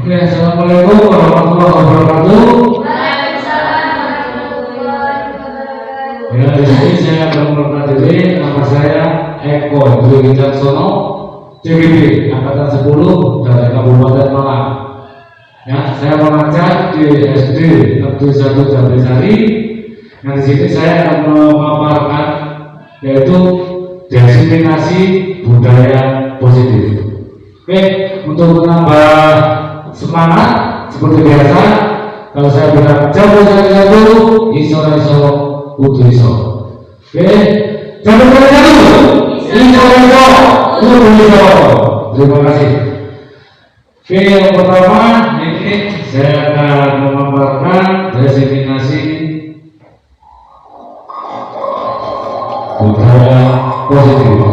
Oke, assalamualaikum warahmatullahi wabarakatuh. Ya, di sini saya akan memperkenalkan nama saya Eko Dwi Wicaksono, CBB Angkatan 10 dari Kabupaten Malang. Ya, saya mengajar di SD Negeri 1 Jambresari. Nah, di sini saya akan memaparkan yaitu diskriminasi budaya positif. Oke, untuk menambah semangat seperti biasa, kalau saya bilang jago satu, iso kudu iso. Oke, jago satu, iso kudu iso. Terima kasih. Oke, yang pertama ini saya akan memaparkan diskriminasi budaya positif.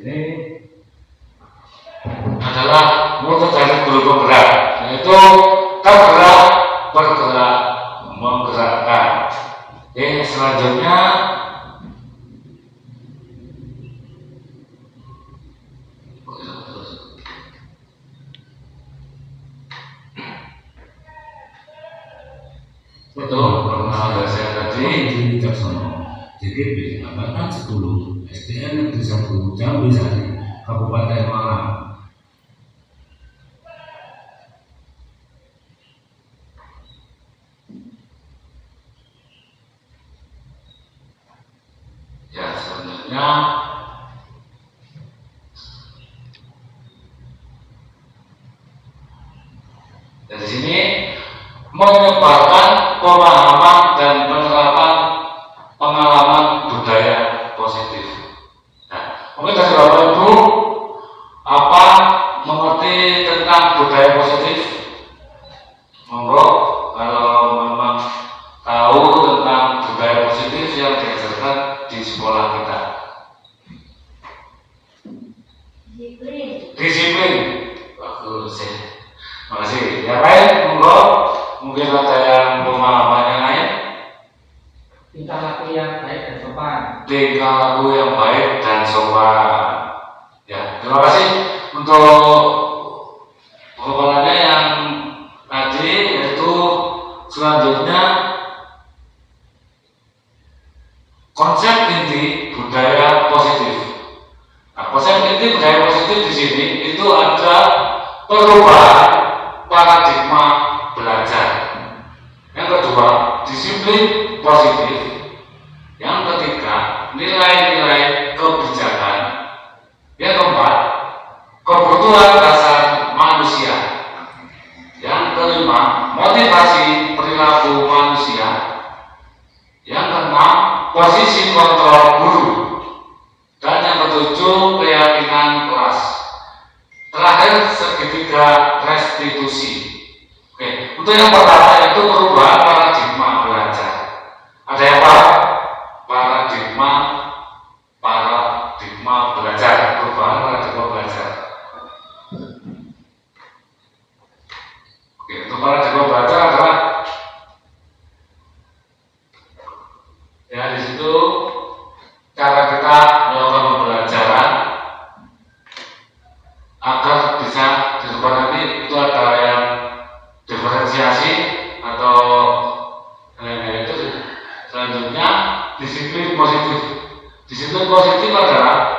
Ini adalah mulut dari guru penggerak, yaitu tergerak, bergerak, menggerakkan. Oke, selanjutnya itu perkenalan dari saya tadi. Dwi Wicaksono, JGB Angkatan 10, SDN Negeri 1 Jambresari, Kabupaten Malang. Ya, selanjutnya dari sini menyebarkan pemahaman dan penerapan pengalaman budaya positif. Nah, mungkin dari Bapak Ibu apa mengerti tentang budaya positif? Monggo, kalau memang tahu tentang budaya positif yang diajarkan di sekolah kita. Disiplin. Bagus ya. Makasih. Ya baik, monggo. Mungkin ada yang pemahaman yang lain. Tingkah laku yang baik dan sopan. Tingkah laku yang baik dan sopan. Ya, terima kasih untuk pemahamannya yang tadi, yaitu selanjutnya konsep inti budaya positif. Nah, konsep inti budaya positif di sini itu ada perubahan paradigma belajar. Yang kedua, disiplin positif. Yang ketiga, nilai-nilai kebijakan. Yang keempat, kebutuhan dasar manusia. Yang kelima, motivasi perilaku manusia. Yang keenam, posisi kontrol guru. Dan yang ketujuh, keyakinan kelas. Terakhir, segitiga restitusi. Oke, untuk yang pertama yaitu perubahan paradigma belajar. Ada yang apa? Paradigma belajar, perubahan paradigma belajar. Oke, untuk paradigma belajar adalah ya di situ cara kita melakukan pembelajaran agar bisa disebut nanti itu ada yang diferensiasi atau itu. Selanjutnya disiplin positif. Disiplin positif adalah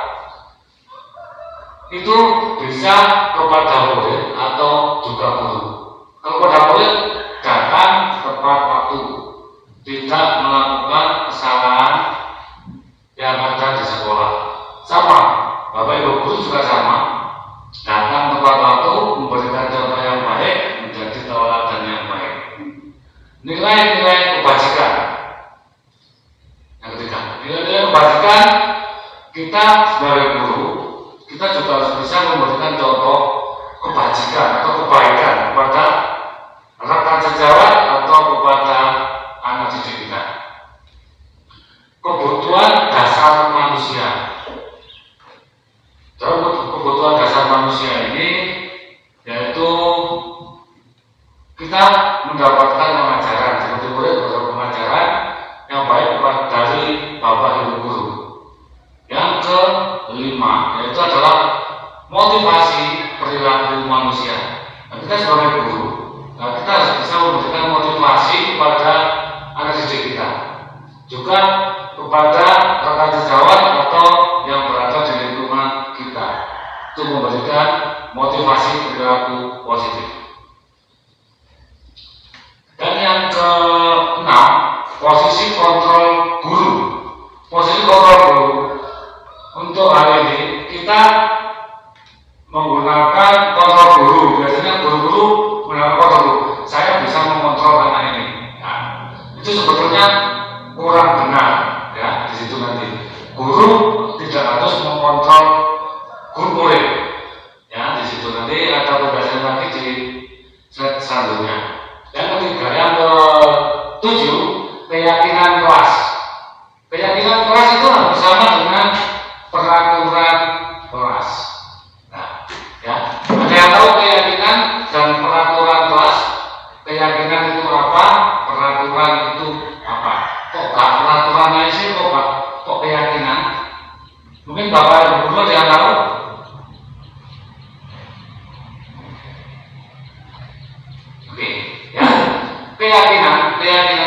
itu bisa kepada murid atau juga guru. Kalau pada murid datang tepat waktu, tidak melakukan kesalahan yang ada di sekolah. Sama, Bapak Ibu guru juga sama. Datang tepat waktu, memberikan contoh yang baik, menjadi tauladan yang baik. Nilai-nilai kebajikan. Yang ketiga, nilai-nilai kebajikan kita sebagai guru, kita juga harus bisa memberikan contoh kebajikan atau kebaikan kepada rekan sejawat atau kepada anak didik kita. Kebutuhan dasar manusia. Dalam kebutuhan dasar manusia ini yaitu adalah motivasi perilaku manusia. Nah, kita sebagai guru, kita harus bisa memberikan motivasi kepada anak didik kita, juga kepada rekan sejawat atau yang berada di lingkungan kita, untuk memberikan motivasi perilaku positif. Dan yang keenam, posisi kontrol guru. Posisi kontrol guru untuk hal ini kita menggunakan kontrol guru. Biasanya guru-guru menggunakan kontrol guru. Saya bisa mengontrol anak ini. Nah, itu sebetulnya kurang benar, ya. Di situ nanti guru tidak harus mengontrol guru murid. Ya, di situ nanti ada pembahasan lagi di slide selanjutnya. Yang ketiga, yang ke-7, keyakinan kelas. Keyakinan kelas itu harus sama dengan peraturan kelas. Nah, ya, ada yang tahu keyakinan dan peraturan kelas? Keyakinan itu apa? Peraturan itu apa? Kok gak peraturannya sih? Kok keyakinan? Mungkin Bapak Ibu ada yang tahu? Oke, ya. Keyakinan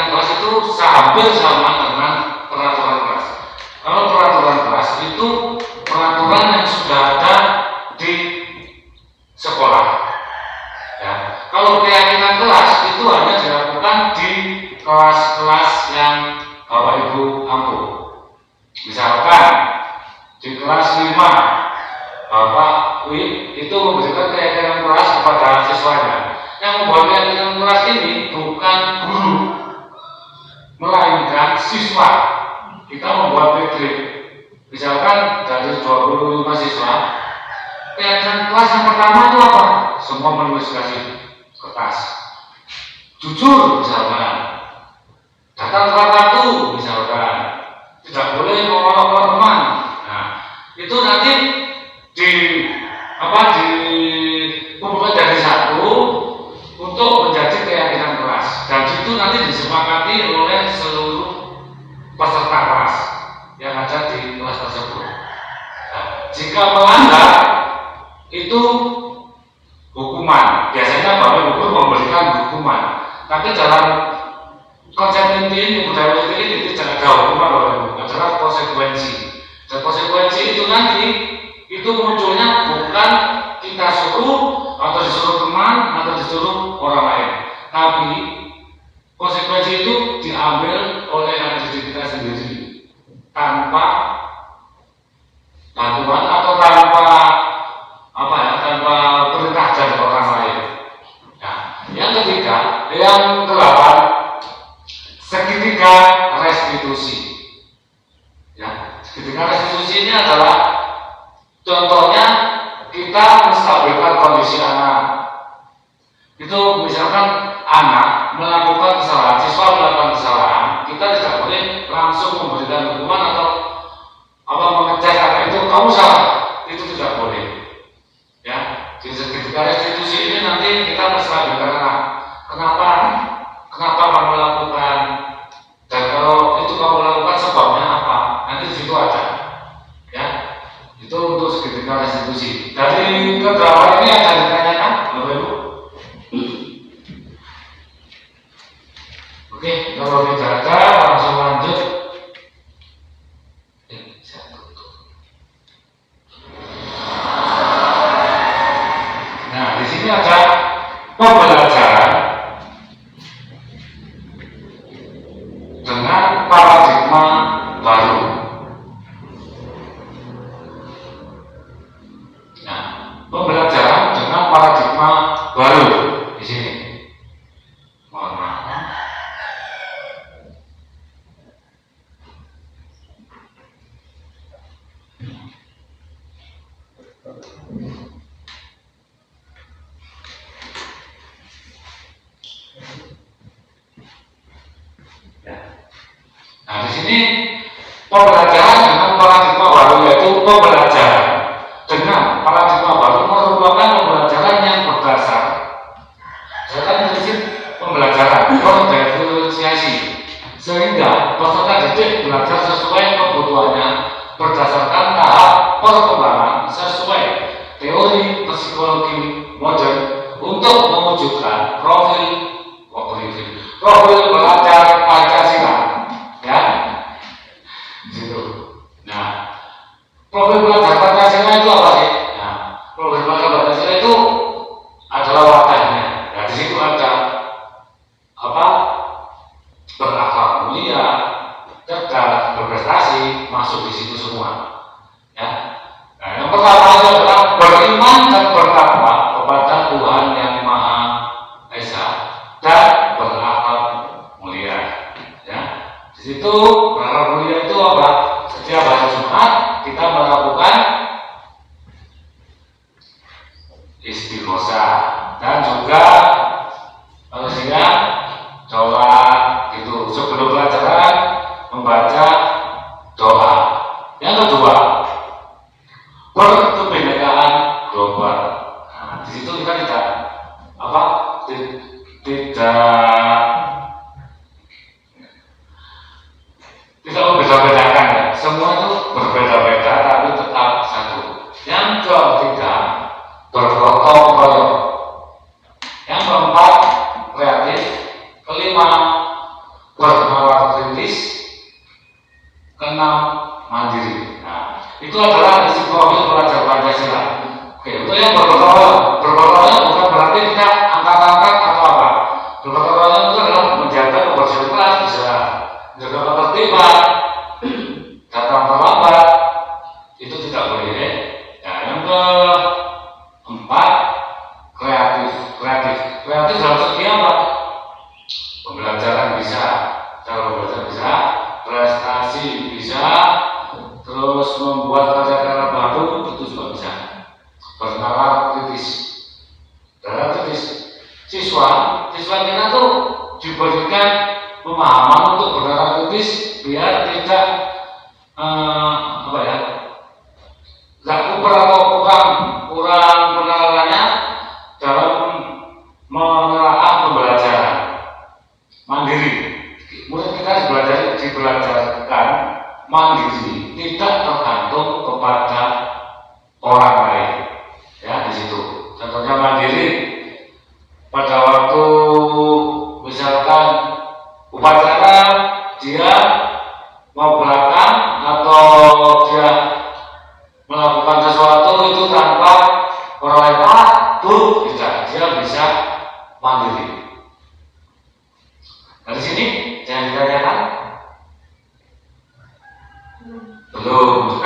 kelas itu hampir sama dengan peraturan kelas. Kalau peraturan kelas itu peraturan yang sudah ada di sekolah. Ya. Kalau keyakinan kelas itu hanya dilakukan di kelas-kelas yang Bapak Ibu ampuh. Misalkan di kelas 5 Bapak Wib itu memberikan keyakinan kelas kepada siswanya. Yang membuat keyakinan kelas ini bukan guru, melainkan siswa. Kita membuat metrik. Misalkan dari 25 siswa, keyakinan kelas yang pertama itu apa? Semua menulis kasih kertas. Jujur misalkan, datang tepat waktu misalkan, tidak boleh mengolok-olok teman. Nah, itu nanti dikumpulkan jadi satu untuk menjadi keyakinan kelas, dan itu nanti disepakati oleh seluruh peserta kelas yang ada di kelas tersebut. Nah, jika melanggar itu hukuman. Biasanya Bapak Ibu memberikan hukuman, tapi dalam konsep inti budaya ini tidak ada hukuman, Bapak Ibu, adalah konsekuensi. Dan konsekuensi itu nanti itu munculnya bukan kita suruh atau disuruh teman atau disuruh orang lain, tapi konsekuensi itu diambil oleh anak didik kita sendiri tanpa bantuan atau tanpa perintah dari orang lain. Nah, yang ketiga, yang ke-8, segitiga restitusi. Ya, segitiga restitusi ini adalah contohnya kita menstabilkan kondisi anak. Itu misalkan anak melakukan kesalahan, siswa melakukan kesalahan, kita tidak boleh langsung memberikan hukuman atau mengecek anak itu kamu salah, itu tidak boleh. Ya, jadi segitiga restitusi ini nanti kita menstabilkan anak. Kenapa kamu lakukan? Dan kalau itu kamu lakukan sebabnya apa? Nanti di situ ada. Ya, itu untuk segitiga restitusi. Dari ke-8 ini ada ditanyakan, Bapak Ibu? Oke, kalau tidak ada langsung lanjut. Nah, di sini ada pembelajaran dengan paradigma baru. Nah, pembelajaran dengan paradigma baru di sini. Mohon maaf. Nah, di sini pembelajaran dengan paradigma baru, yaitu pembelajaran dengan paradigma baru merupakan pembelajaran yang berdasar prinsip pembelajaran berdiferensiasi, sehingga peserta didik belajar sesuai kebutuhannya berdasarkan tahap perkembangan beriman dan bertakwa kepada Tuhan yang Maha Esa dan berakhlak mulia. Ya, di situ berakhlak mulia itu apa? Setiap hari Jumat kita melakukan istighosa dan juga siang sholat gitu. Sebelum pelajaran membaca doa. Yang kedua, berkebinekaan global. Nah, di situ kita tidak membeda-bedakan ya. Semua itu berbeda-beda tapi tetap satu. Yang ketiga, bergotong royong. Yang keempat, kreatif. Kelima, bernalar kritis. Keenam, mandiri. Nah, itu adalah psikologi pelajar Pancasila. Oke, untuk yang bergotong royong bukan berarti kita angkat-angkat atau apa. Bergotong royong itu adalah menjaga kebersihan kelas, bisa menjaga ketertiban, datang terlambat, itu tidak boleh. Ya, yang keempat, kreatif dalam segi apa? Pembelajaran bisa, cara belajar bisa, prestasi bisa, terus membuat karya-karya baru itu juga bisa. Bernalar kritis. Siswa kita tuh diberikan pemahaman untuk bernalar kritis biar tidak nggak kuper atau kurang penalarannya dalam menelaah pembelajaran. Mandiri. Murid kita dibelajarkan mandiri, tidak tergantung kepada orang lain. Ya, di situ. Contohnya mandiri. Pada waktu misalkan upacara dia mau belakang atau dia melakukan sesuatu itu tanpa orang lain tidak, dia bisa mandiri. Dari sini jangan ditanyakan. Belum.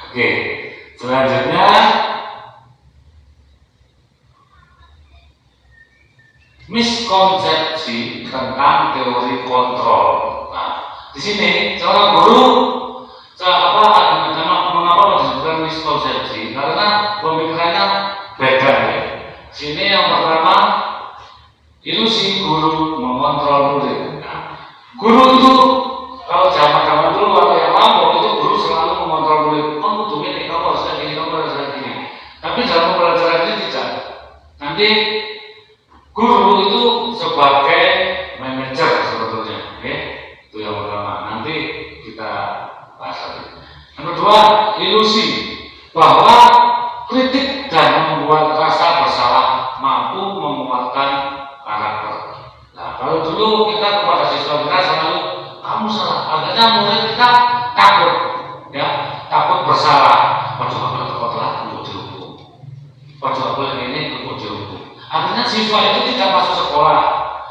Oke, selanjutnya miskonsepsi tentang teori kontrol. Nah, di sini seorang guru mengapa disebutkan miskonsepsi? Karena pemikirannya beda ya. Sini yang pertama, ilusi guru mengontrol murid. Nah, guru itu kalau zaman dulu atau yang lampau itu guru selalu mengontrol murid. Kamu tuh ini, kamu harus kayak gini, kamu harus kayak gini. Tapi dalam pembelajaran ini tidak. Nanti guru itu sebagai manajer sebetulnya, oke? Itu yang pertama. Nanti kita bahas lagi. Yang kedua, ilusi bahwa kritik dan membuat rasa bersalah mampu menguatkan karakter. Nah, kalau dulu kita kepada siswa kita selalu kamu salah, akhirnya murid kita takut, ya, takut bersalah. Waduh, kalau telah untuk dihukum. Waduh, aku yang ini untuk dihukum. Akhirnya siswa itu tidak masuk sekolah.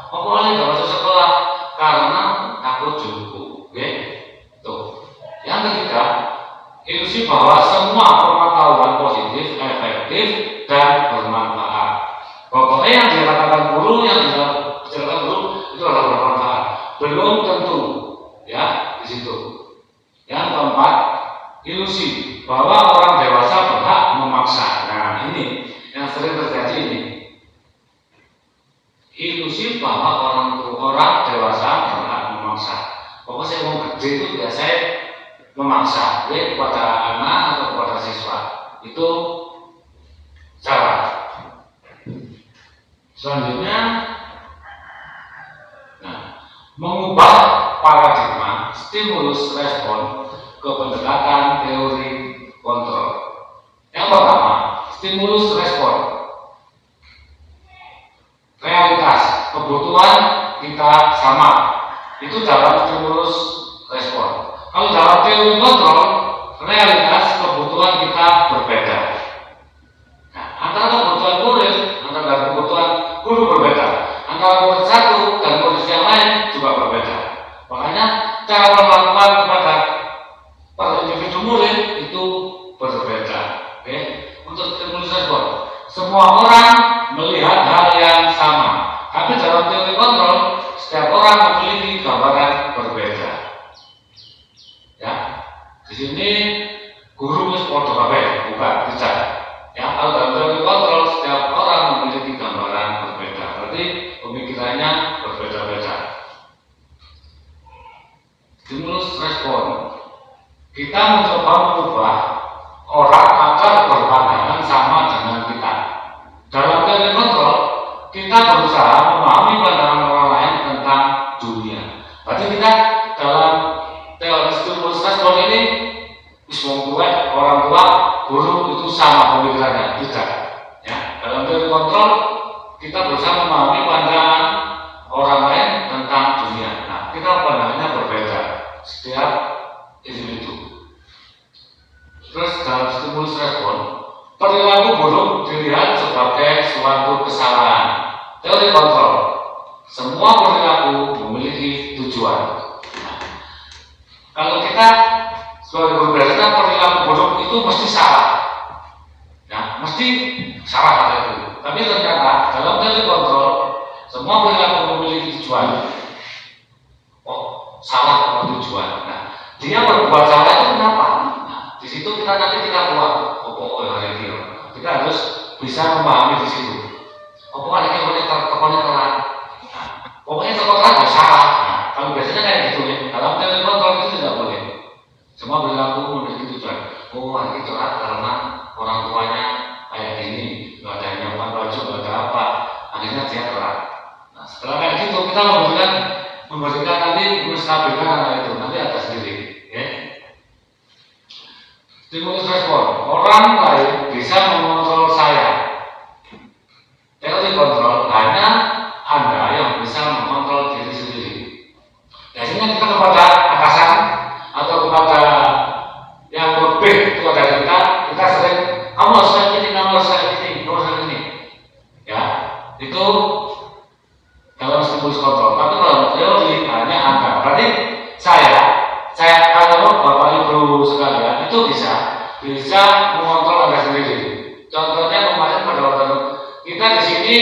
Pokoknya tidak masuk sekolah karena takut dihukum. Oke? Tuh. Yang ketiga, ilusi bahwa semua pengetahuan positif, efektif, dan bermanfaat. Pokoknya yang dikatakan guru, yang dijelaskan guru itu adalah bermanfaat. Belum tentu, ya, di situ. Yang keempat, ilusi bahwa orang dewasa berhak memaksa. Nah, ini yang sering terjadi ini. Ilusi bahwa orang dewasa berhak memaksa. Pokoknya saya mau gede itu biasanya memaksa, kepada anak atau kepada siswa. Itu salah. Selanjutnya, mengubah paradigma stimulus respon ke pendekatan teori kontrol. Yang pertama, stimulus respon. Realitas kebutuhan kita sama. Itu dalam stimulus respon. Kalau dalam teori kontrol, realitas kebutuhan kita berbeda. Nah, antara kebutuhan murid, antara kebutuhan guru berbeda. Antara murid satu dan murid yang lain juga berbeda. Makanya cara perlakuan kepada individu murid itu berbeda. Oke? Untuk sama pemikirannya, tidak. Ya, dalam teori kontrol kita berusaha memahami pandangan orang lain tentang dunia. Nah, kita pandangannya berbeda setiap individu. Terus dalam stimulus respon, perilaku buruk dilihat sebagai suatu kesalahan. Teori kontrol, semua perilaku memiliki tujuan. Nah, kalau kita sebagai guru belajar, perilaku buruk itu mesti salah. Nah, mesti salah kata itu. Tapi ternyata dalam teori kontrol, semua perilaku memiliki tujuan. Oh, salah karena tujuan. Nah, dia berbuat salah itu kenapa? Nah, di situ nanti kita keluar. Hari ini kita harus bisa memahami di situ. Hari ini boleh terkonek telat. Nah, pokoknya terkonek nggak salah. Nah, kalau biasanya kayak gitu ya. Dalam teori kontrol itu tidak boleh. Semua perilaku memiliki tujuan. Hari ini telat karena orang tuanya kayak gini, nggak ada yang nyaman baju, nggak ada apa. Akhirnya dia telat. Nah, setelah kayak gitu kita memberikan nanti menstabilkan anak itu, nanti ada sendiri. Ya. Stimulus respon, orang lain bisa mengontrol saya. Teori kontrol, hanya Anda yang bisa mengontrol diri sendiri. Biasanya kita kepada atasan atau kepada yang lebih kepada kita sering, kamu harus kayak gini, kamu harus kayak gini, kamu harus kayak gini. Ya, itu dalam stimulus kontrol. Tapi kalau teori hanya Anda, berarti saya kalau Bapak Ibu sekalian itu bisa mengontrol Anda sendiri. Contohnya kemarin pada waktu kita di sini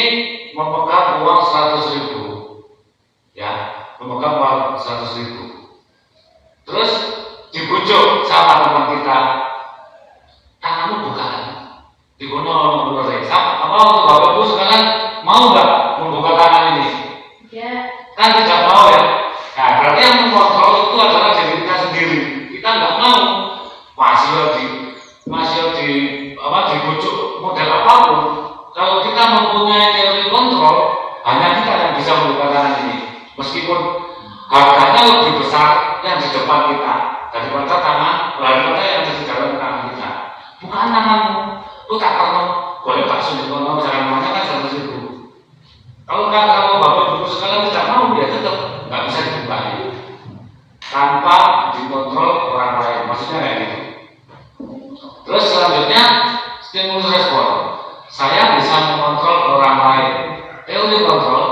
memegang uang 100.000, ya, memegang uang 100.000. Terus dibujuk sama teman kita, tanganmu bukan, dibunuh bener sama. Apa untuk Bapak Ibu sekalian mau nggak membuka tangan ini? Ya. Kan tidak mau ya. Nah, berarti yang mengontrol itu adalah diri kita sendiri. Kita nggak mau masih dibujuk model apapun. Kalau kita mempunyai teori kontrol, hanya kita yang bisa membuka tangan ini. Meskipun harganya lebih besar yang di depan kita daripada daripada yang di dalam tangan kita. Bukan tanganmu, lu tak perlu boleh bakso di kono, jangan mana kan 100.000. Kalau Bapak Ibu sekalian tidak mau, ya tetap nggak bisa dibuka tanpa dikontrol orang lain. Maksudnya kayak gitu. Terus selanjutnya stimulus respon. Saya bisa mengontrol orang lain. Teori kontrol,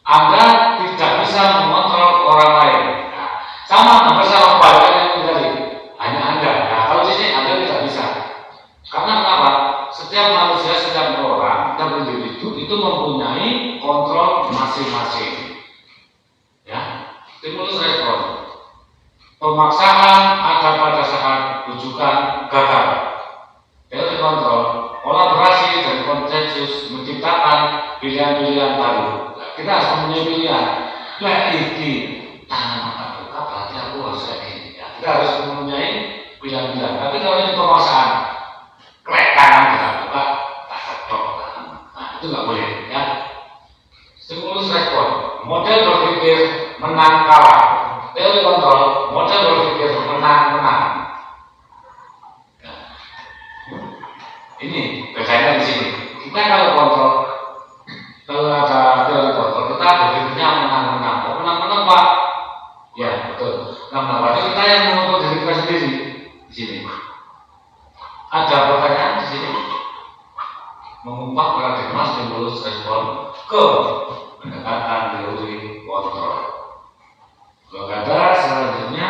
Anda tidak bisa mengontrol orang lain. Nah, sama masalah kebalikan yang tadi. Hanya Anda. Nah, kalau di sini Anda tidak bisa. Karena kenapa? Setiap manusia, setiap orang, setiap individu itu mempunyai kontrol masing-masing. Ya, stimulus respon. Pemaksaan ada pada saat rujukan gagal. Teori kontrol, kolaborasi dan konsensus menciptakan pilihan-pilihan baru. Nah, kita harus mempunyai pilihan. Nah, ini tangan mata buka berarti aku harus kayak gini. Ya, kita harus mempunyai pilihan-pilihan. Tapi kalau ini pemaksaan, klek tangan kita buka, tak ketok tangan. Nah, itu nggak boleh. Ya. Stimulus respon, model berpikir menang kalah. Teori kontrol, model berpikir menang-menang. Nah, ini bedanya di sini. Kita kalau kontrol, kalau ada teori kontrol, kita berpikirnya menang-menang. Kok menang-menang Pak? Ya betul. Nah, berarti kita yang mengontrol diri kita sendiri di sini. Ada pertanyaan di sini? Mengubah paradigma stimulus respon ke pendekatan teori kontrol. Kalau ada selanjutnya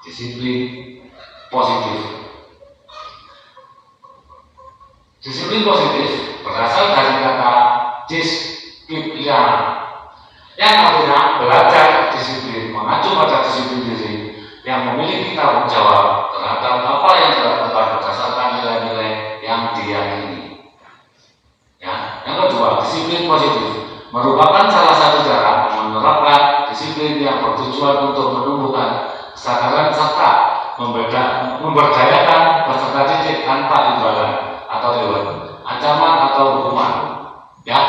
disiplin positif. Disiplin positif berasal dari kata disiplina, yang artinya belajar disiplin, mengacu pada disiplin diri yang memiliki tanggung jawab terhadap apa yang dilakukan berdasarkan nilai-nilai yang diyakini. Ya, yang kedua, disiplin positif merupakan salah satu cara menerapkan disiplin yang bertujuan untuk menumbuhkan kesadaran serta memberdayakan peserta didik tanpa imbalan atau reward, ancaman atau hukuman. Ya.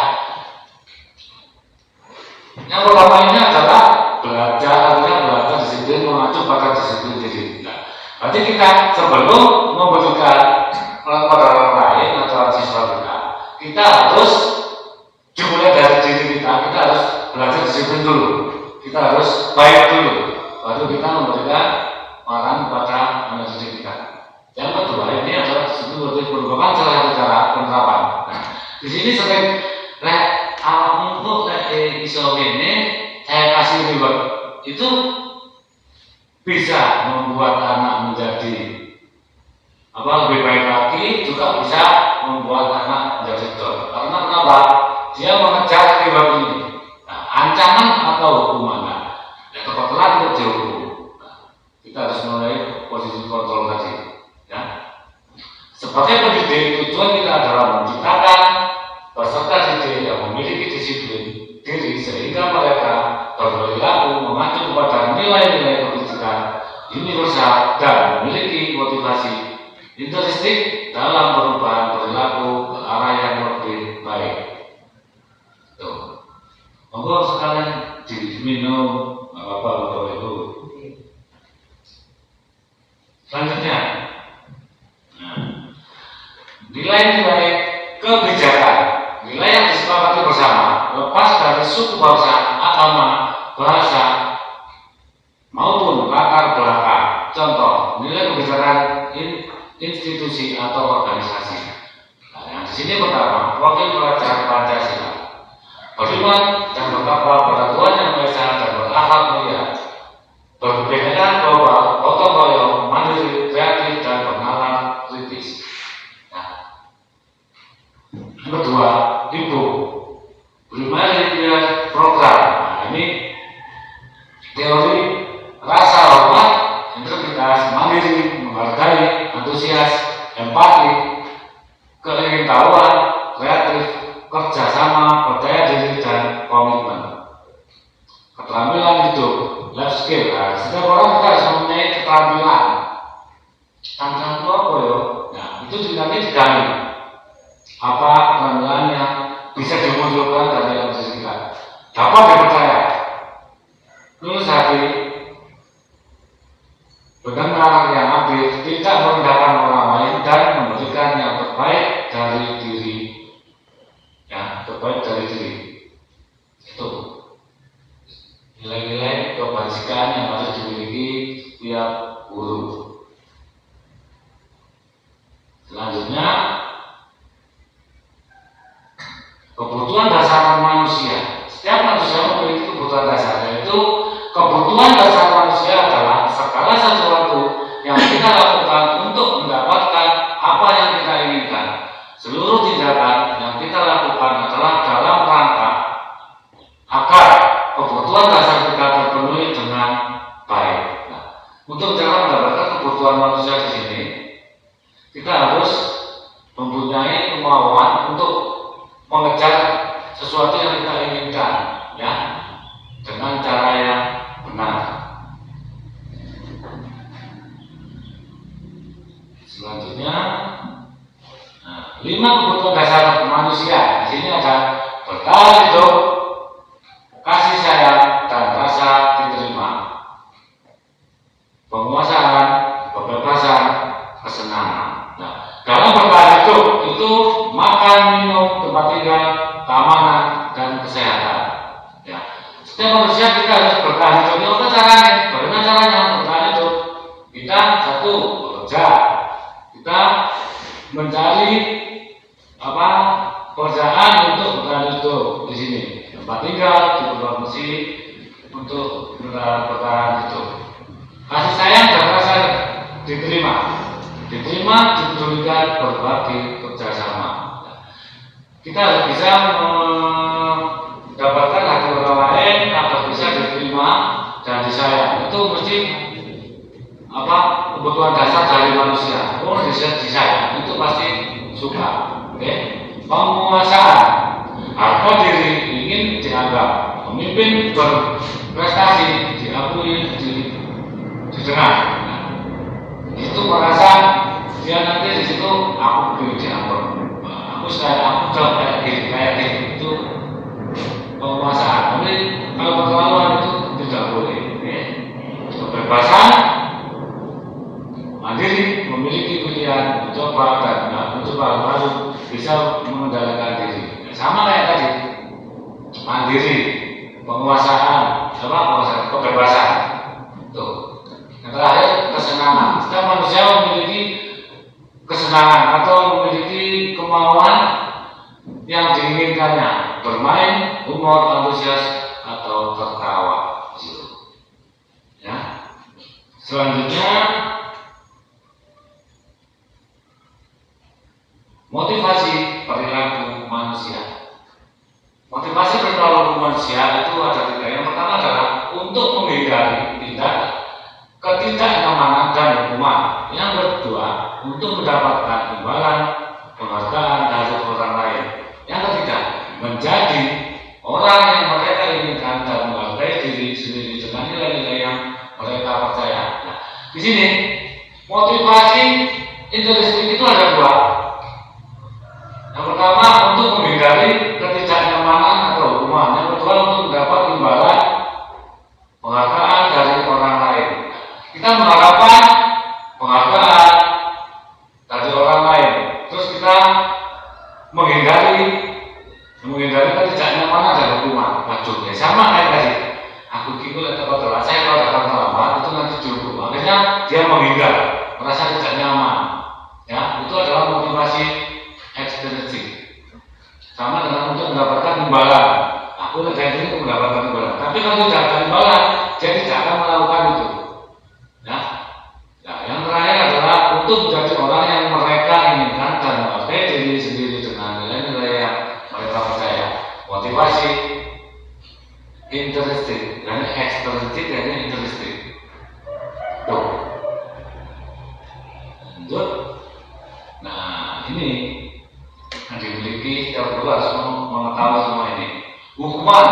Yang pertama ini adalah belajar disiplin disiplin mengacu pada disiplin diri. Nah, berarti kita sebelum memberikan pada orang lain atau siswa kita harus dimulai dari diri kita harus belajar disiplin dulu, kita harus baik dulu, baru kita memberikan orang kepada anak didik kita. Yang kedua ini adalah disiplin merupakan salah satu cara penerapan. Nah, di sini sering untuk iso ini saya kasih reward itu bisa membuat anak menjadi lebih baik lagi, juga bisa membuat anak menjadi down. Karena kenapa? Dia mengejar reward ini. Nah, ancaman atau hukuman. Nah, kebetulan untuk dihukum. Nah, kita harus mulai posisi kontrol tadi. Ya. Sebagai pendidik, tujuan kita adalah menciptakan peserta didik yang memiliki disiplin diri sehingga mereka berperilaku mengacu kepada nilai-nilai pendidikan universal dan memiliki motivasi intrinsik dalam perubahan perilaku ke arah yang lebih baik. Tuh, monggo sekalian diminum apa itu. Selanjutnya, nilai-nilai kebijakan, nilai yang disepakati bersama, lepas dari suku bangsa, agama, bahasa, maupun latar belakang. Contoh, nilai kebijakan institusi atau organisasi. Nah, yang di sini pertama, wakil pelajar Pancasila, beriman dan bertakwa pada Tuhan Yang Maha Esa dan berakhlak mulia, berkepentingan global, gotong royong, mandiri, kreatif dan bernalar kritis. Nah, yang kedua, ibu, primary program. Nah, ini teori rasa hormat, integritas, mandiri, menghargai, antusias, empati, keingintahuan, kreatif, kerjasama, percaya diri, dan komitmen. Keterampilan hidup, life skill. Nah, setiap orang kita harus mempunyai keterampilan. Tantangan itu apa ya? Nah, itu nanti digali. Apa keterampilan yang bisa dimunculkan dari dalam diri kita? Dapat dipercaya. Lulus hati, benar yang adil, tidak merendahkan orang lain, dan memberikan yang terbaik dari diri. Ya, terbaik dari diri. Itu nilai-nilai kebajikan yang harus dimiliki tiap guru. Selanjutnya, kebutuhan dasar manusia. Setiap manusia memiliki kebutuhan dasar, yaitu kebutuhan dasar manusia adalah segala sesuatu yang kita lakukan untuk mendapatkan apa yang kita inginkan. Seluruh tindakan yang kita lakukan adalah dalam rangka agar kebutuhan dasar kita terpenuhi dengan baik. Nah, untuk cara mendapatkan kebutuhan manusia di sini, kita harus mempunyai kemauan untuk mengejar sesuatu yang kita inginkan, ya, dengan cara yang benar. Selanjutnya, 5 kebutuhan dasar manusia. Di sini ada bertahan hidup, kasih sayang, dan rasa diterima, penguasaan, kebebasan, kesenangan. Nah, dalam bertahan hidup itu makan, minum, tempat tinggal, keamanan, dan kesehatan. Ya. Setiap manusia kita harus bertahan hidup. Apa caranya? Bagaimana caranya bertahan hidup? Kita satu, bekerja. Kita mencari pekerjaan untuk bertahan hidup di sini. Tempat tinggal, diproduksi untuk bertahan hidup. Kasih sayang dan rasa diterima, dipedulikan, berbagi, kerjasama. Kita harus bisa mendapatkan hati orang lain agar bisa diterima dan disayang. Itu mesti kebutuhan dasar dari manusia. Oh, disayang itu pasti suka. Oke? Penguasaan, harga diri, ingin dianggap, pemimpin berprestasi, diakui, didengar. Nah, itu merasa dia nanti di situ aku ingin dianggap. Aku jauh kayak gini itu penguasaan. Tapi kalau keterlaluan itu tidak boleh. kebebasan mandiri, memiliki pilihan, mencoba dan mencoba baru bisa mengendalikan diri. Sama kayak tadi, mandiri, penguasaan, kebebasan. Tuh. Yang terakhir kesenangan. Setiap manusia memiliki kesenangan atau memiliki kemauan yang diinginkannya, bermain, humor, antusias atau tertawa. Ya. Selanjutnya motivasi perilaku manusia. Motivasi perilaku manusia itu ada tiga. Yang pertama adalah untuk menghindari ketidaknyamanan dan hukuman. Yang kedua, untuk mendapatkan imbalan, penghargaan dari orang lain. Yang ketiga, menjadi orang yang mereka inginkan dan menghargai diri sendiri dengan nilai-nilai yang mereka percaya. Nah, di sini motivasi intrinsik itu ada dua. Yang pertama untuk menghindari ketidaknyamanan atau hukuman. Yang kedua untuk mendapat imbalan, penghargaan dari orang lain. Kita mengharapkan penghargaan dari orang lain, terus kita menghindari ketidaknyamanan dan hukuman. Waduh, ya sama kayak tadi. Aku kira telat, saya kalau datang terlambat itu nanti dihukum. Akhirnya dia menghindar, merasa tidak nyaman. Ya, itu adalah motivasi ekstrinsik. Sama dengan untuk mendapatkan imbalan. Aku kerja ini untuk mendapatkan imbalan. Tapi kalau tidak ada imbalan, dia tidak akan melakukan itu. Ya. Nah, yang terakhir adalah untuk menjadi orang yang mereka inginkan dan menghargai diri sendiri dengan nilai-nilai yang mereka percaya. Motivasi intrinsik dan ekstrinsik dan intrinsik. Tuh. Lanjut. Nah, ini yang dimiliki setiap guru harus mengetahui semua ini. Hukuman,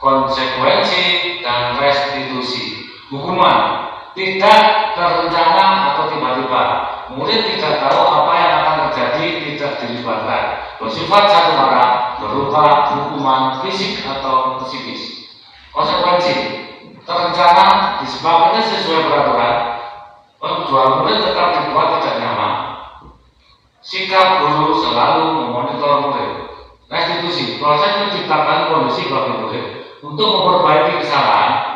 konsekuensi, dan restitusi. Hukuman tidak terencana atau tiba-tiba. Murid tidak tahu apa yang akan terjadi, tidak dilibatkan. Bersifat satu arah, berupa hukuman fisik atau psikis. Konsekuensi terencana, disepakati sesuai peraturan. Kedua murid tetap dibuat tidak nyaman. Sikap guru selalu memonitor murid. Restitusi, proses menciptakan kondisi bagi murid untuk memperbaiki kesalahan.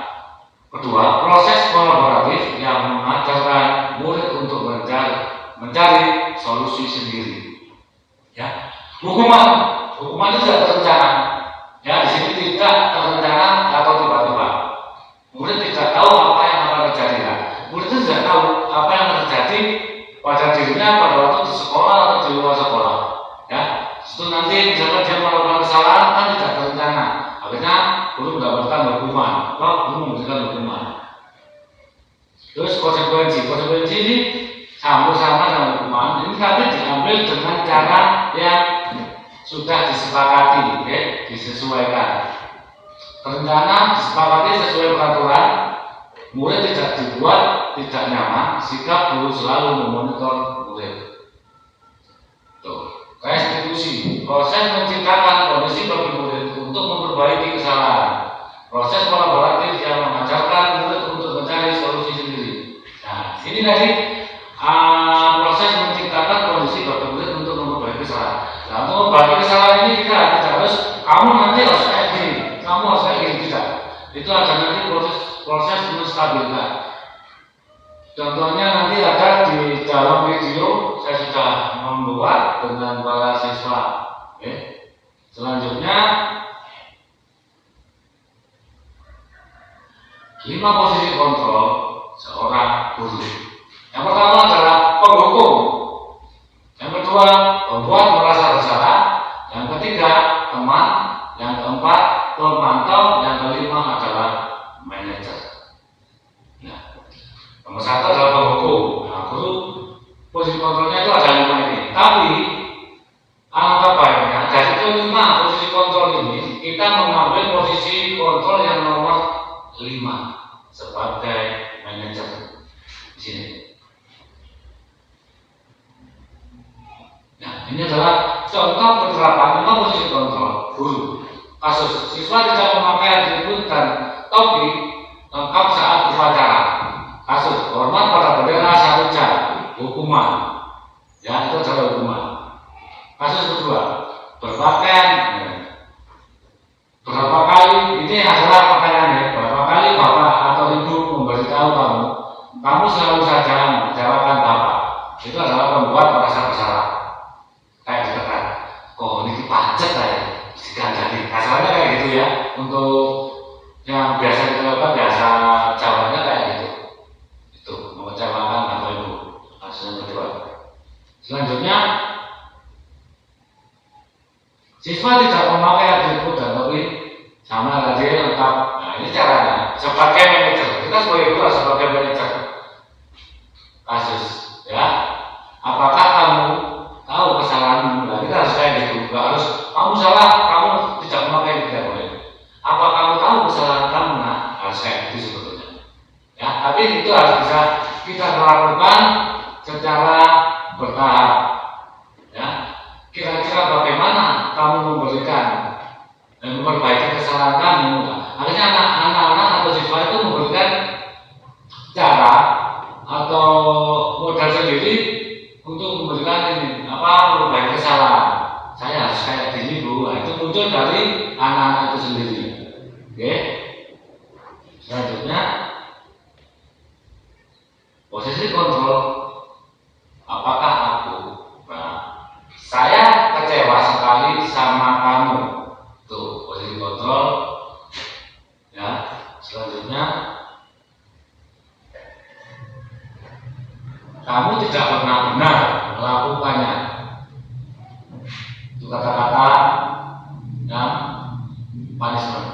Kedua, proses kolaboratif yang mengajarkan murid untuk mencari solusi sendiri. Ya, hukuman itu tidak terencana. Ya, di sini tidak terencana atau tiba-tiba. Murid tidak tahu apa yang akan terjadi. Nah, murid itu tidak tahu apa yang akan terjadi pada dirinya pada waktu di sekolah atau di luar sekolah. Ya, itu nanti misalnya dia melakukan kesalahan kan tidak terencana. Akhirnya guru mendapatkan hukuman, guru memberikan hukuman. Terus konsekuensi ini sama dengan hukuman. Ini tapi diambil dengan cara yang sudah disepakati, disesuaikan. Rencana disepakati sesuai peraturan. Murid tidak dibuat tidak nyaman. Sikap guru selalu memonitor murid. Tuh. Restitusi, proses menciptakan kondisi bagi murid untuk memperbaiki kesalahan. Proses kolaboratif yang mengajarkan murid untuk mencari solusi sendiri. Nah, ini tadi proses menciptakan kondisi bagi murid untuk memperbaiki kesalahan. Nah, untuk memperbaiki kesalahan ini kita tidak harus kamu nanti harus kayak gini, kamu harus kayak gini, tidak. Itu ada nanti proses menstabilkan. Contohnya nanti ada di dalam video saya sudah membuat dengan para siswa. Selanjutnya 5 posisi kontrol seorang guru. Yang pertama adalah penghukum. Yang kedua membuat merasa bersalah. Yang ketiga teman. Yang keempat pemantau. Yang kelima adalah manajer. Nomor 1 adalah penghukum. Nah, guru posisi kontrolnya itu ada 5 ini. Tapi alangkah baiknya dari ke-5 posisi kontrol ini kita mengambil posisi kontrol yang nomor 5 sebagai manajer di sini. Nah, ini adalah contoh penerapan 5 posisi kontrol guru. Kasus siswa tidak memakai atribut dan topi lengkap saat upacara. maksud hormat pada bendera 1 jam, hukuman. Ya, itu adalah hukuman. Kasus kedua, berpakaian. Berapa kali, ini adalah pertanyaannya, berapa kali bapak atau ibu memberitahu kamu selalu saja menjawabkan bapak. Itu adalah membuat merasa bersalah. Kayak ditekan, kok ini pacet ya, dikandani. Kasarnya kayak gitu ya. Untuk yang biasa kita lakukan, biasa jawabnya kayak gitu. Itu mengecewakan bapak ibu. Kasus yang kedua. Selanjutnya, siswa tidak memakai atribut dan topi sama tadi lengkap. Nah, ini caranya. Sebagai manajer, kita sebagai guru sebagai manajer kasus, ya. Apakah kamu tahu kesalahanmu? Nah, kita harus kayak gitu. Gak harus kamu salah, kamu tidak memakai, tidak boleh. Apa kamu tahu kesalahan kamu? Nah, harus kayak gitu sebetulnya. Ya, tapi itu harus bisa kita lakukan secara bertahap. Ya, kira-kira bagaimana kamu memberikan dan memperbaiki kesalahan kamu. Akhirnya anak-anak atau siswa itu memberikan cara atau modal sendiri untuk memberikan ini memperbaiki kesalahan. Saya harus kayak gini bu. Nah, itu muncul dari anak-anak itu sendiri. Oke. Selanjutnya, posisi kontrol. Apakah aku? Nah, saya kecewa sekali sama kamu. Tuh, posisi kontrol. Ya, selanjutnya, kamu tidak pernah benar melakukannya. Itu kata-kata yang punishment.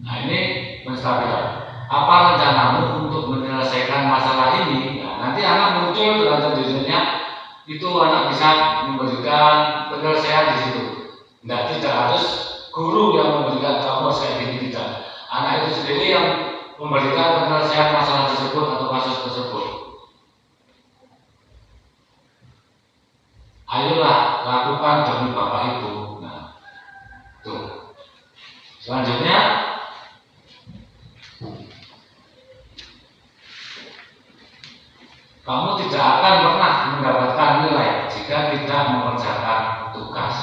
Nah, ini menstabilkan. Apa rencanamu untuk menyelesaikan masalah ini? Nah, nanti anak muncul dengan sendirinya. Itu anak bisa memberikan penyelesaian di situ. Tidak harus guru yang memberikan kamu kayak gini, tidak. Anak itu sendiri yang memberikan penyelesaian masalah tersebut atau kasus tersebut. Ayolah lakukan demi bapak ibu. Nah, tuh. Selanjutnya, kamu tidak akan pernah mendapatkan nilai jika tidak mengerjakan tugas.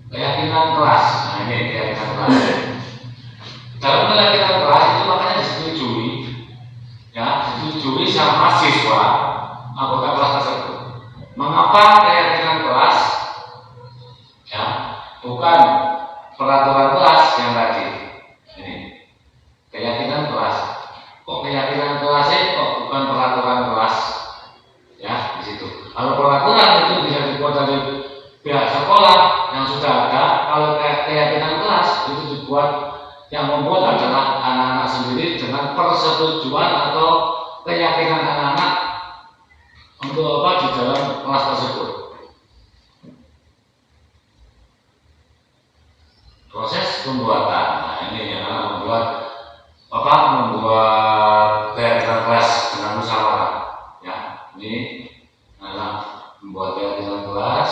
Keyakinan kelas. Nah, ini keyakinan kelas. Dalam keyakinan kelas itu makanya disetujui, ya, disetujui sama siswa anggota kelas tersebut. Mengapa keyakinan kelas? Ya, bukan peraturan kelas yang tadi. Ini keyakinan kelas. Kok keyakinan kelasnya kok bukan peraturan kelas? Ya, di situ. Kalau peraturan itu bisa dibuat dari pihak sekolah yang sudah ada. Kalau keyakinan kelas itu dibuat, yang membuat adalah anak-anak sendiri dengan persetujuan atau keyakinan anak-anak untuk apa di dalam kelas tersebut. Proses pembuatan. Nah, ini yang anak membuat keyakinan kelas dengan musyawarah. Ya, ini anak membuat keyakinan kelas,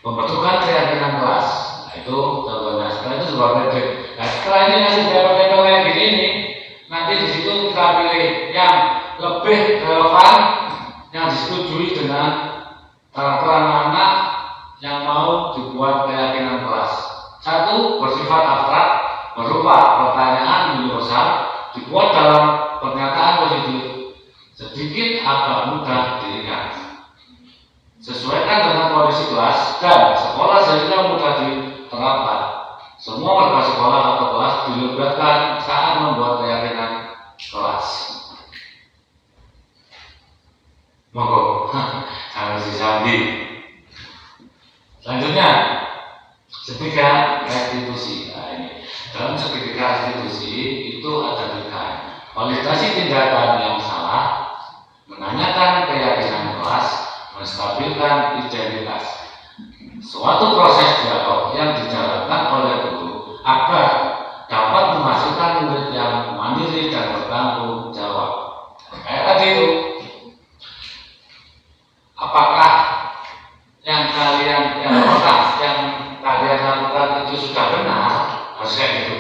pembentukan keyakinan kelas. Nah, itu contohnya. Setelah itu sebuah metrik. Nah, setelah ini nanti dapat kayak gini nih, nanti di situ kita pilih yang lebih relevan, yang disetujui dengan karakter anak-anak yang mau dibuat keyakinan kelas. Satu, bersifat abstrak, berupa pertanyaan universal, dibuat dalam pernyataan positif, sedikit agak mudah diingat. Sesuaikan dengan kondisi kelas dan sekolah sehingga mudah diterapkan. Semua warga sekolah atau kelas dilibatkan saat membuat keyakinan kelas. Monggo, harus disambi. Selanjutnya, segitiga restitusi. Nah, ini dalam segitiga restitusi itu ada 3. Validasi tindakan yang salah, menanyakan keyakinan kelas, menstabilkan identitas. Suatu proses dialog yang dijalankan oleh guru agar dapat menghasilkan murid yang mandiri dan bertanggung jawab. Kayak tadi itu, apakah yang kalian lakukan itu sudah benar? Harus kayak gitu.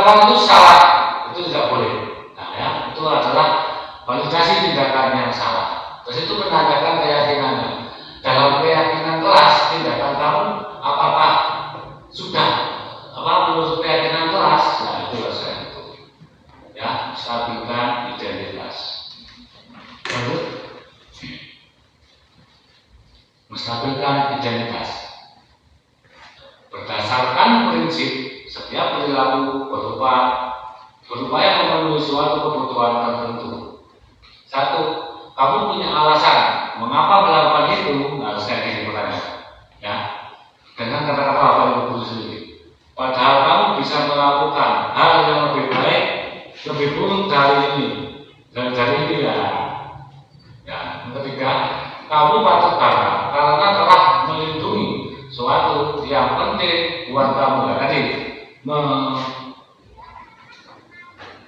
lakukan itu salah, itu tidak boleh. Nah, ya, itu adalah validasi tindakan yang salah. Terus itu menandakan keyakinannya. Dalam keyakinan kelas, tindakan kamu apakah sudah menurut keyakinan kelas? Nah, itu saya itu. Ya, stabilkan identitas. Lalu, menstabilkan identitas berdasarkan prinsip setiap perilaku berupaya memenuhi suatu kebutuhan tertentu. Satu, kamu punya alasan mengapa melakukan itu, harus kayak gini pertanyaan, ya, dengan kata-kata apa yang berburu sendiri. Padahal kamu bisa melakukan hal yang lebih baik, lebih buruk dari ini dan dari ini ya. Yang ketiga, kamu patut bangga karena telah melindungi suatu yang penting buat kamu. Tadi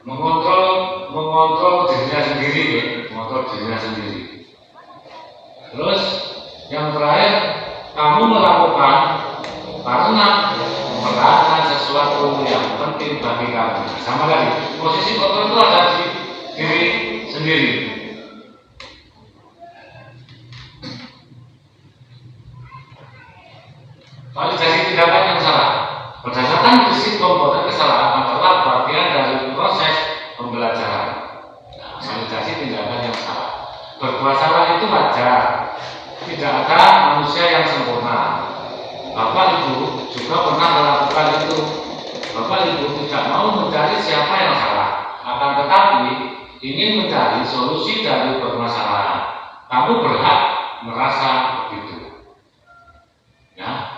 mengontrol dirinya sendiri, ya. Mengontrol dirinya sendiri. Terus yang terakhir, kamu melakukan karena melakukan sesuatu yang penting bagi kamu. Sama lagi, posisi kontrol itu ada di diri sendiri. Validasi tindakan yang salah berdasarkan prinsip pembuatan kesalahan adalah bagian dari proses pembelajaran. Nah, validasi tindakan yang salah, berbuat salah itu wajar. Tidak ada manusia yang sempurna. Bapak Ibu juga pernah melakukan itu. Bapak Ibu tidak mau mencari siapa yang salah, akan tetapi ingin mencari solusi dari permasalahan. Kamu berhak merasa begitu. Ya.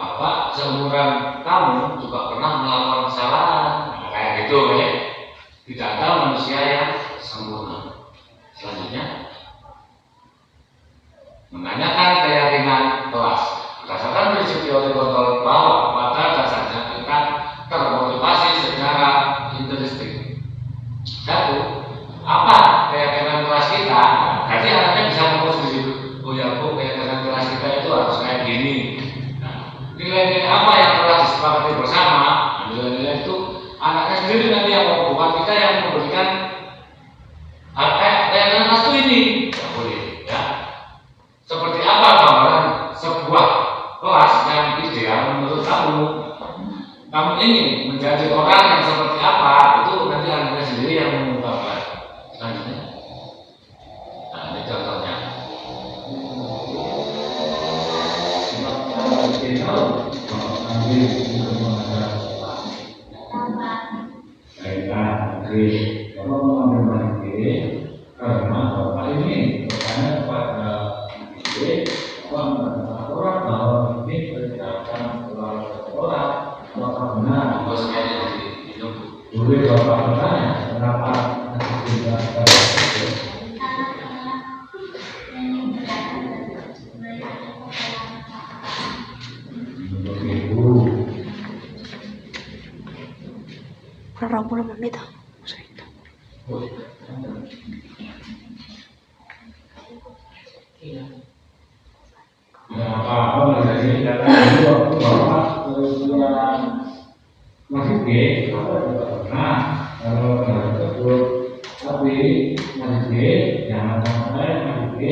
Bapak seumuran kamu juga pernah melakukan kesalahan, nah, kayak gitu ya. Tidak ada manusia yang sempurna. Selanjutnya, menanyakan keyakinan kelas berdasarkan prinsip teori kontrol bahwa pada dasarnya kita termotivasi secara intrinsik. Satu, apa keyakinan kelas kita? Nah, jadi anaknya bisa ngomong sendiri. Oh ya Bu, keyakinan kelas kita itu harus kayak gini. Nilai-nilai apa yang telah disepakati bersama, nilai-nilai itu anaknya sendiri nanti yang mau, bukan kita yang memberikan keyakinan kelas itu ini. Tidak boleh, ya. Seperti apa gambaran sebuah kelas yang ideal menurut kamu? Kamu ingin menjadi orang yang seperti apa? Itu nanti anaknya sendiri yang mengungkapkan. Selanjutnya, nah ini contohnya. Kalau mengambil karena bapak ini bertanya kepada orang bahwa ini berdasarkan sekolah apakah benar? Boleh bapak bertanya kenapa tidak Berapa puluh menit? Ya apa dari data itu bapak masih G, apa juga pernah kalau tersebut, tapi masih G jangan sampai masih G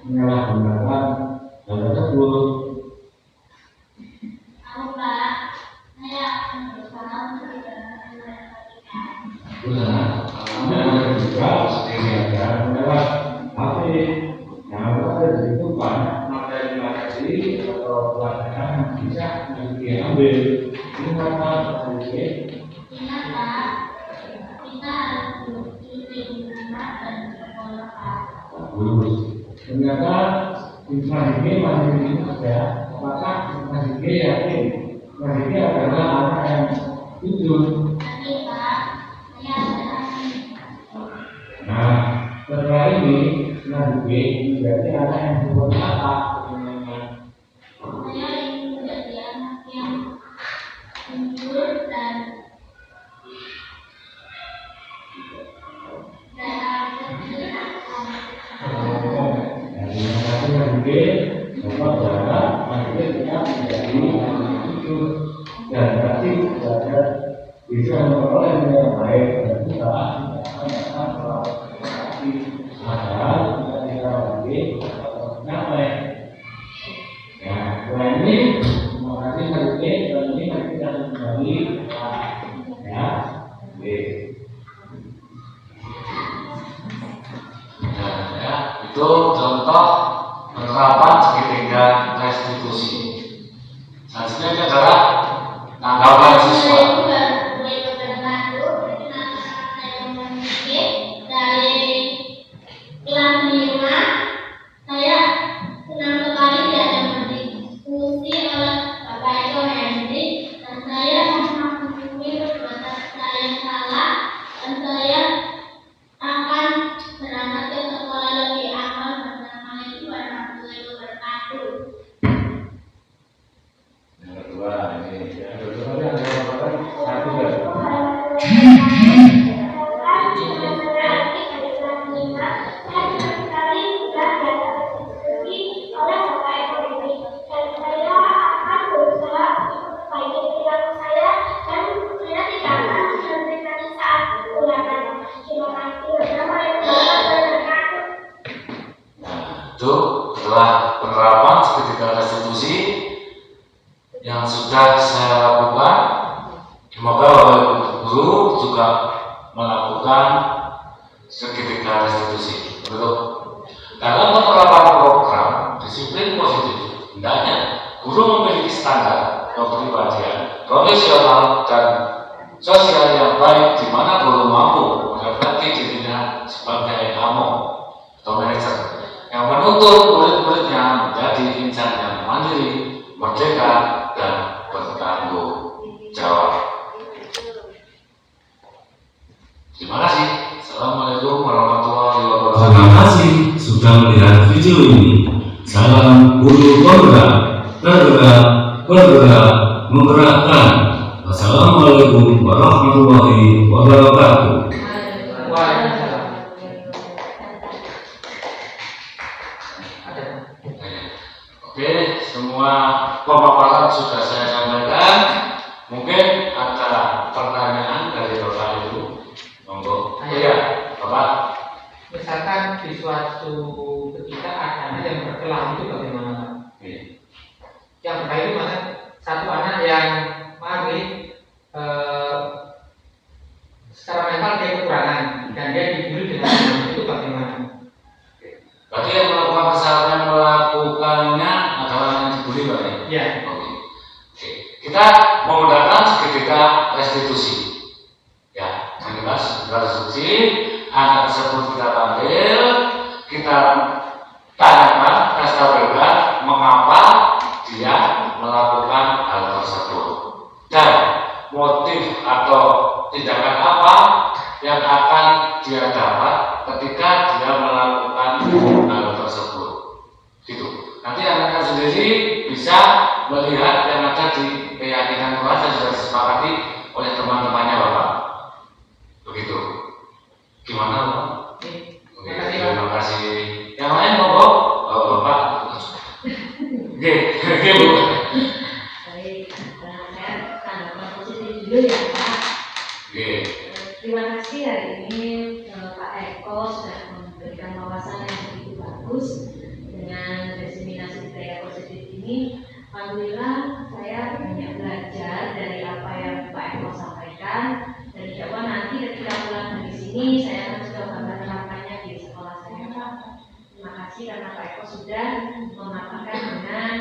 menyalahgunakan hal tersebut. Ada juga sendiri aja lewat HP. Yang ada di situ banyak materi atau pelajaran yang bisa diambil. Ini kata sedikit. Bagus. Ternyata informasi masih ada. Apakah informasi yakin? Informasi adalah anak yang jujur. Nah, setelah ini nanti menjadi anak yang seperti apa? Saya ingin menjadi anak yang jujur dan nanti Bapak berharap nanti kita menjadi anak yang jujur dan bersih kepada bisa memperoleh nilai yang baik dan kita akan melakukan padahal kita lagi nyampe. Ya, selain ini terima kasih Pak dan ini kita kembali ya. Ya, itu contoh penerapan segitiga restitusi. Selanjutnya adalah tanggapan siswa. Itu adalah penerapan segitiga restitusi yang sudah saya lakukan. Semoga Bapak Ibu Guru juga melakukan segitiga restitusi. Betul. Dalam penerapan program disiplin positif, hendaknya guru memiliki standar kepribadian, profesional dan sosial yang baik, di mana guru mampu menghadapi dirinya sebagai AMO atau manajer yang menuntut murid-muridnya menjadi insan yang mandiri, merdeka, dan bertanggung jawab. Terima kasih. Assalamualaikum warahmatullahi wabarakatuh. Terima kasih sudah melihat video ini. Salam guru bergerak, menggerakkan. Wassalamualaikum warahmatullahi wabarakatuh. Oke, semua pemaparan sudah saya sampaikan. Mungkin ada pertanyaan dari Bapak Ibu. Monggo. Iya, Bapak. Misalkan di suatu ketika ada anak yang berkelahi itu bagaimana, Pak? Yang berkelahi itu mana? Satu anak yang secara mental dia kekurangan dan dia dibully dengan itu bagaimana? Berarti yang melakukan kesalahan melakukannya adalah yang dibully, Pak? Iya. Oke. Kita menggunakan segitiga restitusi. Ya, segitiga restitusi. Anak tersebut kita panggil, kita tanyakan, kita tampilkan mengapa dia melakukan hal tersebut dan motif atau tindakan apa yang akan dia dapat ketika dia melakukan hal tersebut. Gitu. Nanti anak sendiri bisa melihat yang ada di keyakinan kelas yang sudah disepakati oleh teman-temannya, Bapak. Begitu. Gimana, Pak? Oke, terima kasih. Yang lain monggo, Bapak. Oke, Bu. Baik, saya tanggapan positif dulu ya, Pak. Oke. Terima kasih hari ini Pak Eko sudah memberikan wawasan yang begitu bagus dengan diseminasi budaya positif ini. Alhamdulillah saya banyak belajar dari apa yang Pak Eko sampaikan, dan insya Allah nanti ketika pulang dari sini saya akan coba menerapkannya di sekolah saya, Pak. Terima kasih karena Pak Eko sudah memaparkan dengan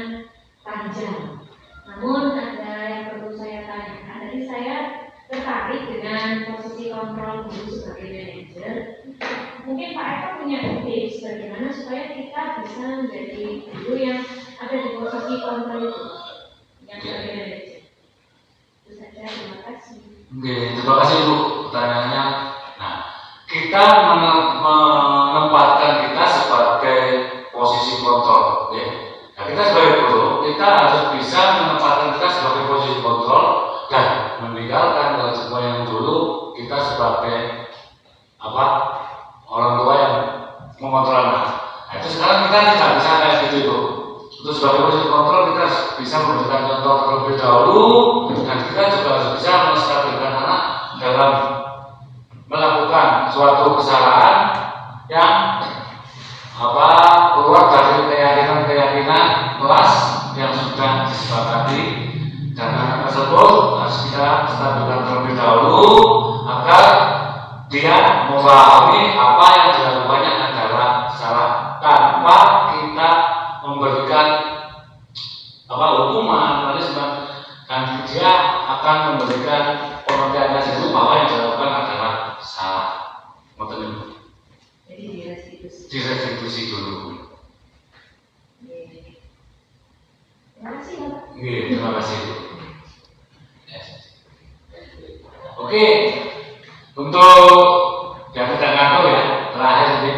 panjang. Namun ada yang perlu saya tanyakan. Tadi saya tertarik dengan posisi kontrol guru sebagai manajer. Mungkin Pak Eko punya tips bagaimana supaya kita bisa menjadi guru yang ada di posisi kontrol itu, yang sebagai manajer. Itu saja, terima kasih. Oke, terima kasih Bu pertanyaannya. Nah, kita menempatkan kita sebagai posisi kontrol, ya. Nah, kita sebagai guru, kita harus bisa menempatkan kita sebagai posisi kontrol dan meninggalkan semua yang dulu kita sebagai orang tua yang mengontrol anak. Nah, itu sekarang kita tidak bisa kayak gitu, Bu. Untuk sebagai posisi kontrol kita harus bisa memberikan contoh terlebih dahulu, dan kita juga harus bisa menstabilkan anak dalam melakukan suatu kesalahan yang keluar dari keyakinan kelas yang sudah disepakati, dan anak tersebut harus kita stabilkan terlebih dahulu agar dia memahami apa yang dilakukannya adalah salah, tanpa kita memberikan hukuman, dan dia akan memberikan pengertian itu bahwa yang dilakukan adalah salah. Betul. Jadi Direstitusi dulu. Terima kasih ya Pak. Terima kasih. Oke, untuk yang tidak ngatur ya, terakhir ini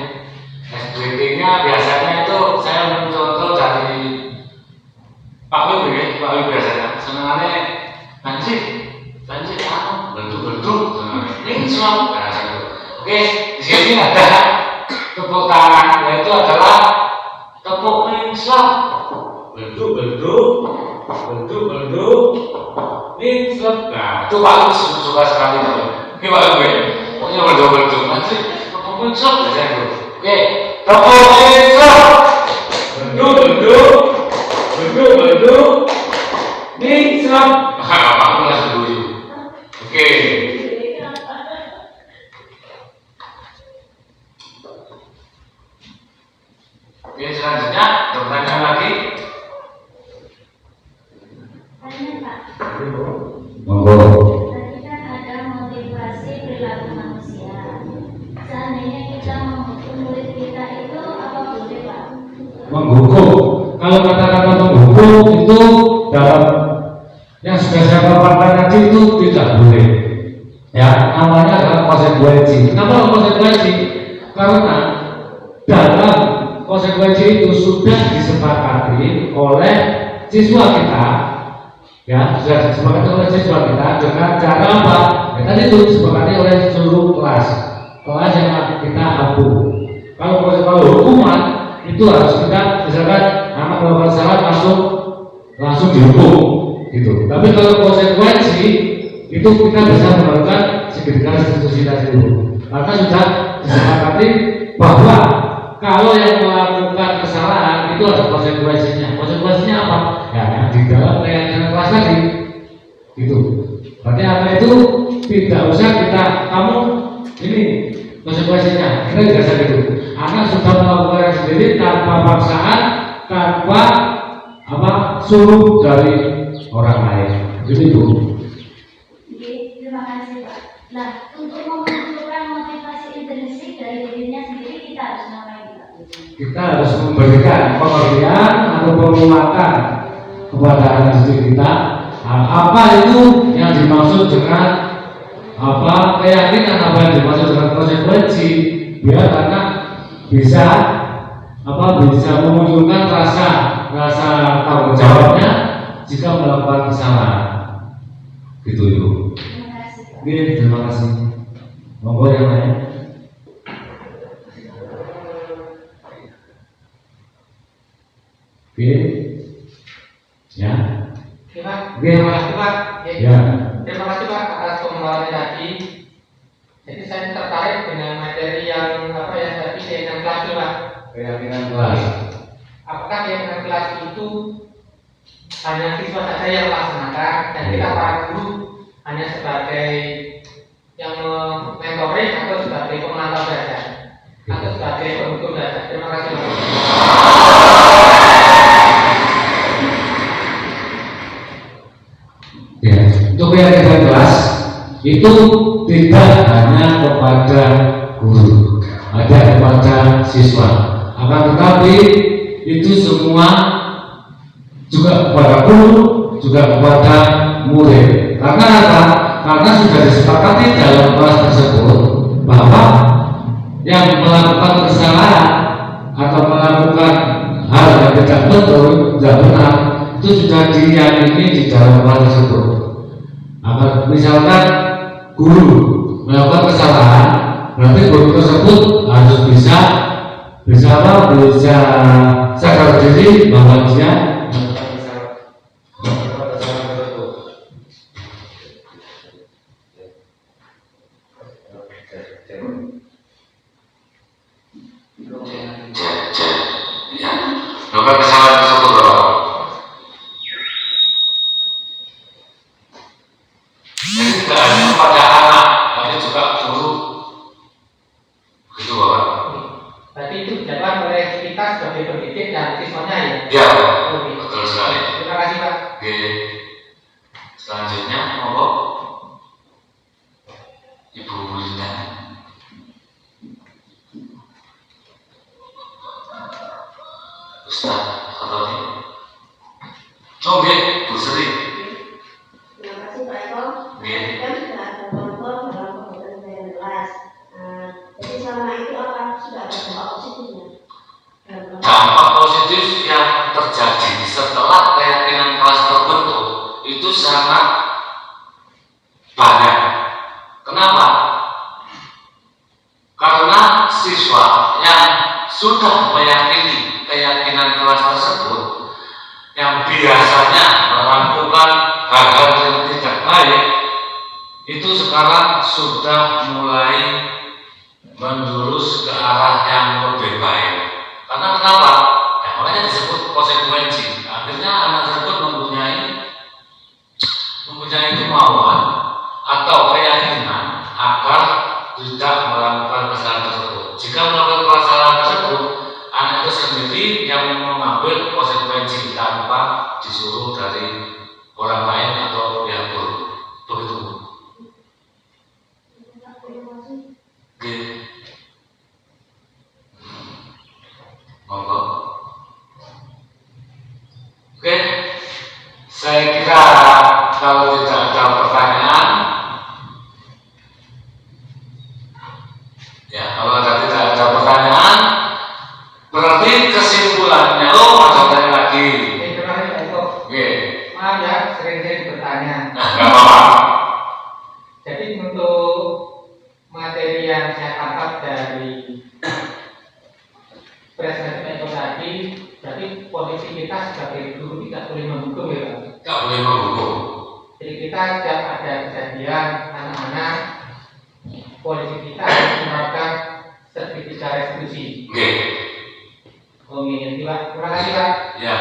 SBT-nya biasanya itu saya mencontoh dari Pak Wib ya, Pak Wib biasanya senangannya banjir bentuk ini semua bahasa itu. Oke, di sini ada tepuk tangan, yaitu adalah tepuk minslap. Bentuk minslap. Nah, itu bagus, suka sekali itu. Oke Pak Wib, pokoknya bentuk nanti tepuk minslap biasa itu. Oke, tepuk minslap. Bentuk minslap. Pak mulai dulu. Oke. Oke, selanjutnya ada pertanyaan lagi. Tanya Pak, Monggo. tadi kan ada motivasi perilaku manusia. Seandainya kita menghukum murid kita itu apa boleh Pak? Menghukum. Kalau kata-kata menghukum itu dalam yang sudah saya paparkan tadi itu tidak boleh. Ya, namanya adalah konsekuensi. Kenapa konsekuensi? Karena dalam konsekuensi itu sudah disepakati oleh siswa kita, ya sudah disepakati oleh siswa kita dengan cara apa? Ya, tadi itu disepakati oleh seluruh kelas yang kita abu. Kalau hukuman itu harus kita misalkan anak melakukan salah langsung dihukum gitu. Tapi kalau konsekuensi itu kita bisa melakukan segera restitusi tadi itu, karena sudah disepakati bahwa kalau yang melakukan kesalahan itu ada konsekuensinya. Konsekuensinya apa? Ya, yang di dalam keyakinan kelas tadi gitu. Berarti apa itu tidak usah kamu ini konsekuensinya. Kita tidak usah gitu. Anak sudah melakukan sendiri tanpa paksaan, tanpa suruh dari orang lain. Begitu Bu. Terima kasih Pak. Nah, untuk memunculkan motivasi intrinsik dari dirinya sendiri kita harus ngapain Pak? Kita harus memberikan pengertian atau penguatan kepada anak didik kita apa itu yang dimaksud dengan keyakinan, apa yang dimaksud dengan konsekuensi, biar anak bisa memunculkan rasa tanggung jawabnya jika melakukan kesalahan. Gitu Ibu. Terima kasih Pak. Oke, terima kasih. Monggo yang lain. Oke. Ya. Oke Pak, Oke. terima kasih Pak. Oke. Ya. Terima kasih Pak atas pemaparan tadi. Jadi saya tertarik dengan materi yang tadi keyakinan kelas itu Pak. Keyakinan kelas. Apakah keyakinan kelas itu hanya siswa saja yang melaksanakan dan kita para guru hanya sebagai yang mentoring atau sebagai pemantau saja atau sebagai penghukum saja? Terima kasih Pak. Ya, untuk keyakinan kelas itu tidak hanya kepada guru, ada kepada siswa. Akan tetapi itu semua juga kepada guru, juga kepada murid. Karena apa? Karena sudah disepakati dalam kelas tersebut bahwa yang melakukan kesalahan atau melakukan hal yang tidak betul, tidak benar, itu sudah diyakini di dalam kelas tersebut. Misalkan guru melakukan kesalahan, berarti guru tersebut harus bisa sadar diri bahwa dia Ibu Lina. Ustaz Fatoni. Oh nggih, Bu Sri. Terima kasih Pak Eko. Nggih. Kan sudah ada kontrol dalam pembuatan saya kelas. Jadi selama itu apa sudah ada dampak positifnya? Dampak positif yang terjadi setelah keyakinan kelas terbentuk itu sangat banyak. Kenapa? Karena siswa yang sudah meyakini keyakinan kelas tersebut, yang biasanya melakukan hal-hal yang tidak baik, itu sekarang sudah mulai menjurus ke arah yang lebih baik. Karena kenapa? Ya, makanya disebut konsekuensi. Akhirnya anak tersebut mempunyai kemauan atau keyakinan agar tidak melakukan kesalahan tersebut. Jika melakukan kesalahan tersebut, anak itu sendiri yang mengambil konsekuensi tanpa disuruh dari orang lain atau pihak guru. Begitu. Oke. Monggo. Oke. Saya kira kalau tidak ada pertanyaan, ya kalau tidak ada pertanyaan, berarti kesimpulannya, ada tanya lagi. Terima kasih Pak Eko. Oke. Maaf ya, sering-sering bertanya. Nah, nggak apa-apa. Jadi untuk materi yang saya tangkap dari presentasi Pak Eko tadi, berarti posisi kita sebagai guru tidak boleh menghukum ya Pak? Nggak boleh menghukum. Jadi kita setiap ada kejadian anak-anak, polisi kita harus menerapkan sertifikat restitusi. Oke. Oke, Pak. Terima kasih Pak. Ya,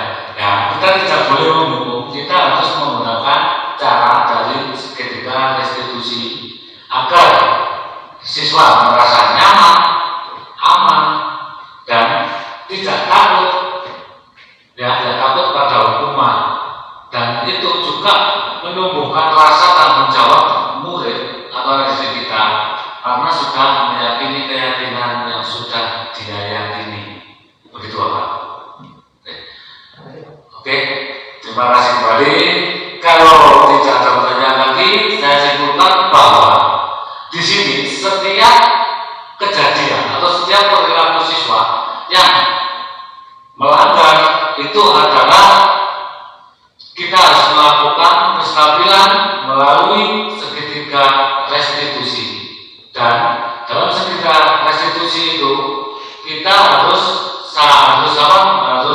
kita tidak boleh menghukum. Kita harus menggunakan cara dari ketika restitusi agar siswa merasa nyaman, aman, dan tidak takut. Ya, tidak takut pada hukuman. Dan itu juga menumbuhkan rasa tanggung jawab murid atau siswa kita karena sudah meyakini keyakinan yang sudah dia yakini. Begitu Bapak. Oke, terima kasih kembali. Kalau tidak ada pertanyaan lagi, saya simpulkan bahwa di sini setiap kejadian atau setiap perilaku siswa yang melanggar itu adalah kita harus melakukan penstabilan melalui segitiga restitusi. Dan dalam segitiga restitusi itu kita harus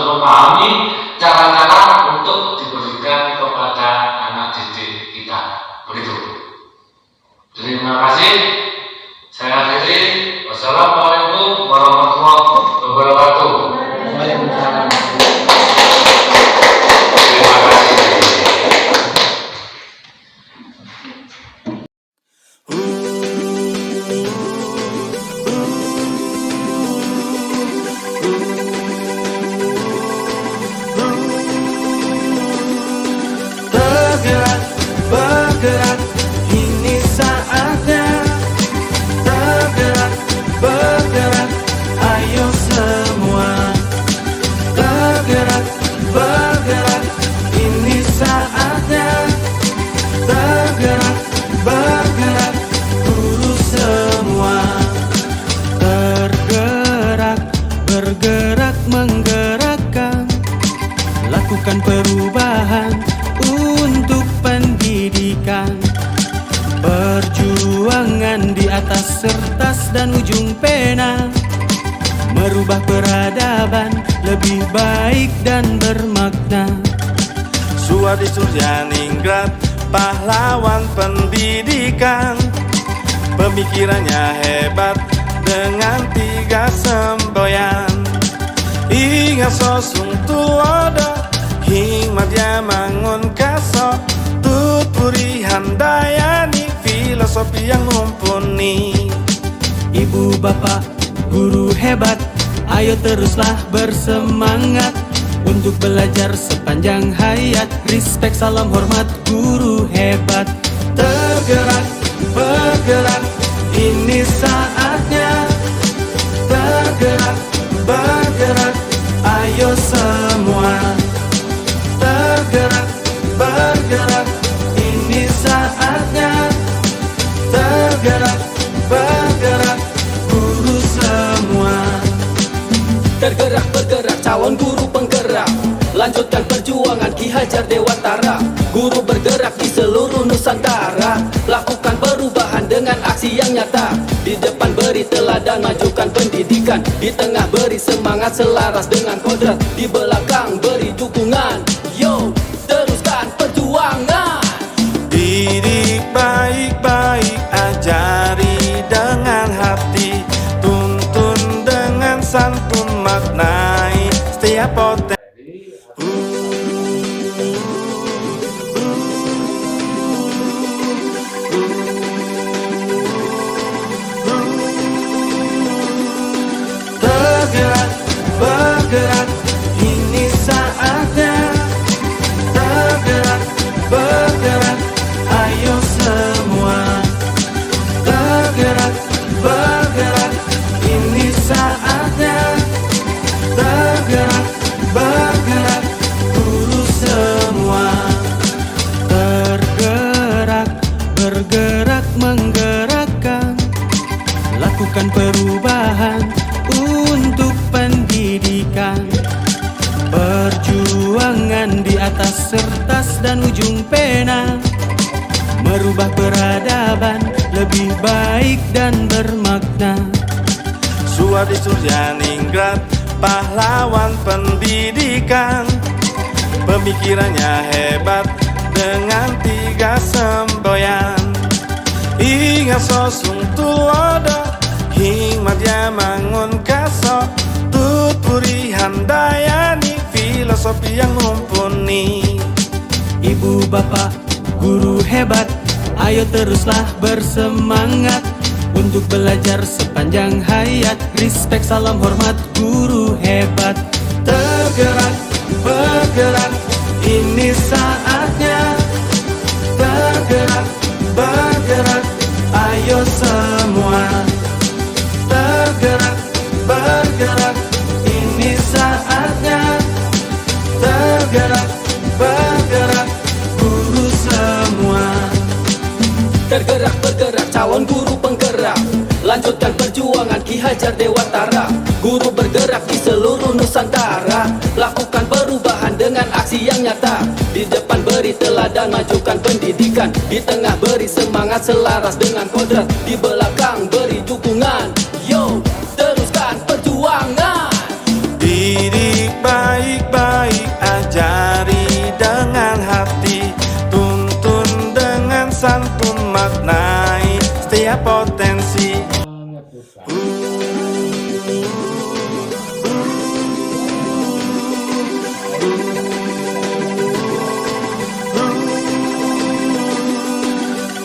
memahami cara-cara untuk diberikan kepada anak didik kita. Begitu. Terima kasih. Saya akhiri. Wassalamualaikum warahmatullahi wabarakatuh. Waalaikumsalam. Terima kasih. Bergerak, bergerak, ini saatnya. Bergerak, bergerak, ayo semua. Bergerak, bergerak, ini saatnya. Bergerak, bergerak, guru semua. Bergerak, bergerak, menggerakkan. Lakukan perubahan untuk pendidikan. Perjuangan di atas kertas dan ujung pena, merubah peradaban lebih baik dan bermakna. Suwadi Suryaningrat, pahlawan pendidikan. Pemikirannya hebat dengan 3 semboyan. Ingat sosung tuodo, hikmatnya mangun kaso, tuturi handayani, filosofi yang mumpuni. Ibu bapak guru hebat, ayo teruslah bersemangat untuk belajar sepanjang hayat. Respect, salam hormat, guru hebat. Tergerak, bergerak, Tergerak, bergerak, ini saatnya. Tergerak, bergerak, guru semua. Tergerak bergerak calon guru penggerak, lanjutkan perjuangan Ki Hajar Dewantara. Guru bergerak di seluruh Nusantara, lakukan perubahan dengan aksi yang nyata. Di depan beri teladan, majukan pendidikan. Di tengah beri semangat selaras dengan kodrat. Di belakang beri dukungan. Yo, teruskan perjuangan. Didik baik-baik, ajari dengan hati. Tuntun dengan santun, maknai setiap potensi. Tergerak, bergerak, ini saatnya. Tergerak, bergerak, ayo semua. Tergerak, bergerak, ini saatnya. Tergerak, bergerak, guru semua. Tergerak, bergerak, menggerakkan. Lakukan perubahan untuk pendidikan. Perjuangan di atas kertas dan ujung pena, merubah peradaban lebih baik dan bermakna. Suadi Suryaningrat, pahlawan pendidikan. Pemikirannya hebat dengan 3 semboyan. Ingat sosung tulodo, hikmat dia mangun kaso. Tut puri handayani, filosofi yang mumpuni. Ibu bapak guru hebat, ayo teruslah bersemangat untuk belajar sepanjang hayat. Respect, salam hormat, guru hebat. Tergerak, bergerak, ini saatnya. Tergerak, bergerak, ayo semua. Tergerak, bergerak, ini saatnya. Tergerak, bergerak, guru semua. Tergerak bergerak calon guru penggerak, lanjutkan perjuangan Ki Hajar Dewantara. Guru bergerak di seluruh Nusantara, lakukan perubahan dengan aksi yang nyata. Di depan beri teladan, majukan pendidikan. Di tengah beri semangat selaras dengan kodrat. Di belakang beri dukungan. Yo, teruskan perjuangan. Didik baik-baik, ajari dengan hati. Tuntun dengan santun, maknai setiap potensi.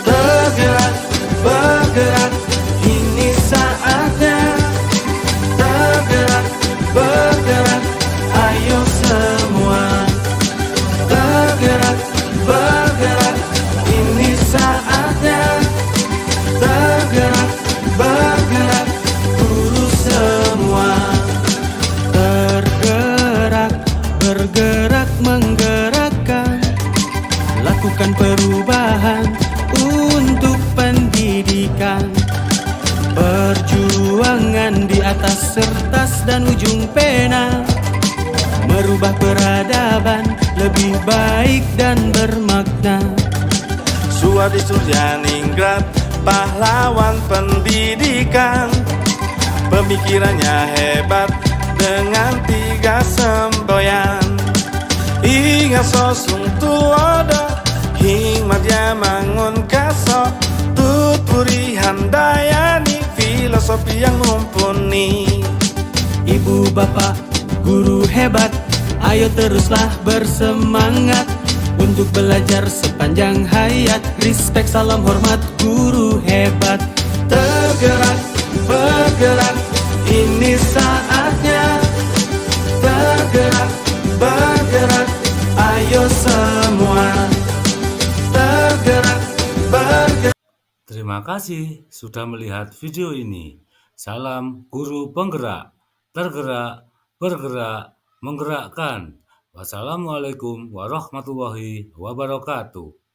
Tergerak, bergerak, ini saatnya. Tergerak, bergerak, ayo semua. Tergerak, bergerak, ini saatnya. Tergerak, bergerak, guru semua. Tergerak, bergerak, menggerakkan. Lakukan perubahan untuk pendidikan. Perjuangan di atas kertas dan ujung pena, merubah peradaban lebih baik dan bermakna. Suadi Suryaningrat, pahlawan pendidikan. Pemikirannya hebat dengan 3 semboyan. Ingat sosung tulodo, hikmat dia mangun kaso. Tut puri handayani, filosofi yang mumpuni. Ibu bapak guru hebat, ayo teruslah bersemangat untuk belajar sepanjang hayat. Respect, salam hormat, guru hebat. Tergerak, bergerak, ini saatnya. Tergerak, bergerak, ayo semua. Tergerak, bergerak. Terima kasih sudah melihat video ini. Salam guru penggerak, tergerak, bergerak, menggerakkan. Wassalamualaikum warahmatullahi wabarakatuh.